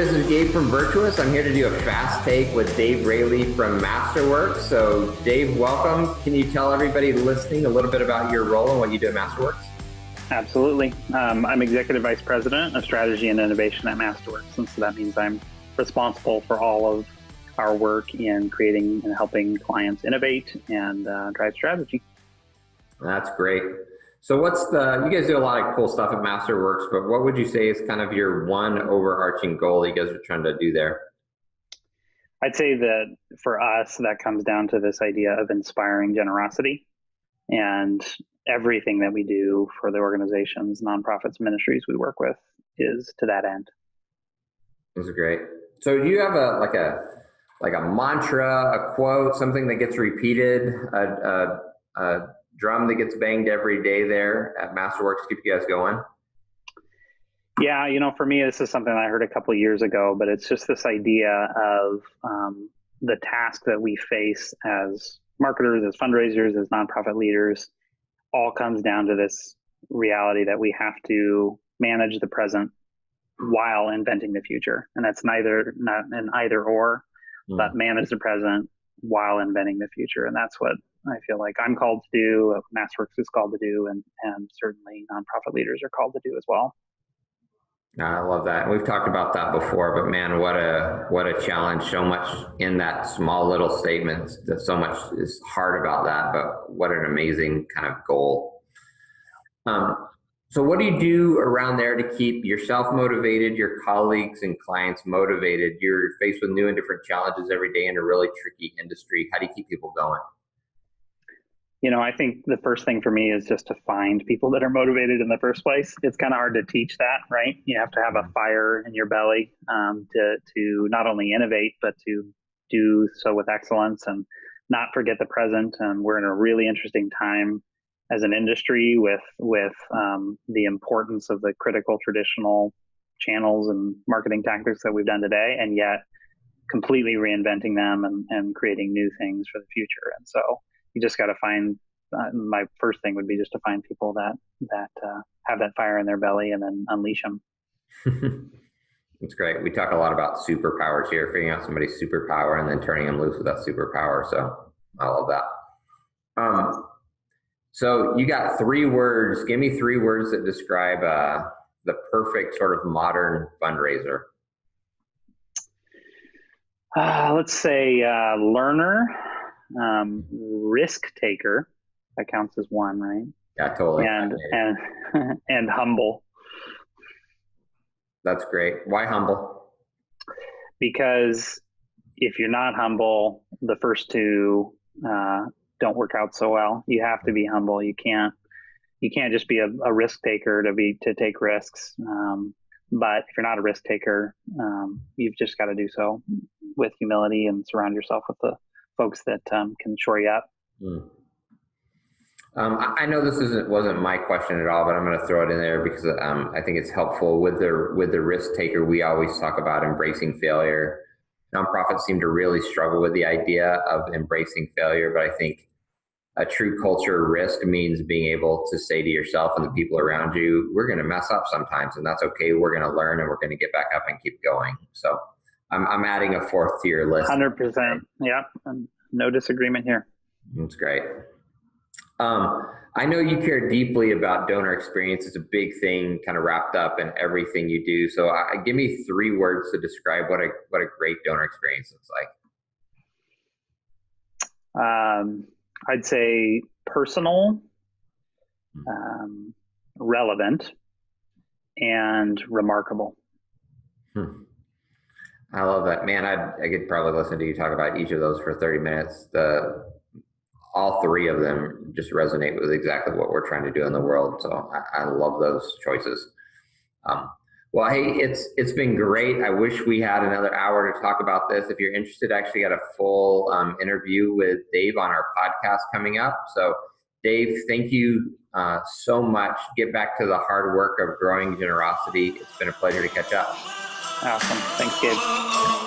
this is Gabe from Virtuous. I'm here to do a fast take with Dave Raley from Masterworks. So Dave, welcome. Can you tell everybody listening a little bit about your role and what you do at Masterworks? Absolutely. I'm Executive Vice President of Strategy and Innovation at Masterworks. And so that means I'm responsible for all of our work in creating and helping clients innovate and drive strategy. That's great. So you guys do a lot of cool stuff at Masterworks, but what would you say is kind of your one overarching goal you guys are trying to do there? I'd say that for us, that comes down to this idea of inspiring generosity, and everything that we do for the organizations, nonprofits, ministries we work with is to that end. That's great. So do you have a mantra, a quote, something that gets repeated, a drum that gets banged every day there at Masterworks to keep you guys going? Yeah, for me, this is something I heard a couple of years ago, but it's just this idea of the task that we face as marketers, as fundraisers, as nonprofit leaders, all comes down to this reality that we have to manage the present while inventing the future. And that's not an either or, but manage the present while inventing the future. And that's what I feel like I'm called to do, Masterworks is called to do, and certainly nonprofit leaders are called to do as well. I love that. We've talked about that before, but man, what a challenge. So much in that small little statement, that so much is hard about that, but what an amazing kind of goal. So what do you do around there to keep yourself motivated, your colleagues and clients motivated? You're faced with new and different challenges every day in a really tricky industry. How do you keep people going? I think the first thing for me is just to find people that are motivated in the first place. It's kind of hard to teach that, right? You have to have a fire in your belly to not only innovate, but to do so with excellence and not forget the present. And we're in a really interesting time as an industry with the importance of the critical traditional channels and marketing tactics that we've done today, and yet completely reinventing them and creating new things for the future. And so you just got to find, my first thing would be just to find people that have that fire in their belly and then unleash them. That's great. We talk a lot about superpowers here, figuring out somebody's superpower and then turning them loose with that superpower. So I love that. So you got 3 words. Give me 3 words that describe the perfect sort of modern fundraiser. Let's say learner, risk taker. That counts as one, right? Yeah, totally. And humble. That's great. Why humble? Because if you're not humble, the first 2 don't work out so well. You have to be humble. You can't just be a risk taker to take risks. But if you're not a risk taker, you've just got to do so with humility and surround yourself with the folks that can shore you up. I know this wasn't my question at all, but I'm going to throw it in there because I think it's helpful with the risk taker. We always talk about embracing failure. Nonprofits seem to really struggle with the idea of embracing failure, but I think a true culture of risk means being able to say to yourself and the people around you, we're going to mess up sometimes, and that's okay. We're going to learn and we're going to get back up and keep going. So I'm adding a 4th to your list. 100%. Yeah. No disagreement here. That's great. I know you care deeply about donor experience. It's a big thing kind of wrapped up in everything you do. So give me 3 words to describe what a great donor experience looks like. I'd say personal, relevant, and remarkable. I love that. Man, I could probably listen to you talk about each of those for 30 minutes. All 3 of them just resonate with exactly what we're trying to do in the world. So I love those choices. Well, hey, it's been great. I wish we had another hour to talk about this. If you're interested, I actually got a full interview with Dave on our podcast coming up. So Dave, thank you so much. Get back to the hard work of growing generosity. It's been a pleasure to catch up. Awesome. Thanks, Gabe.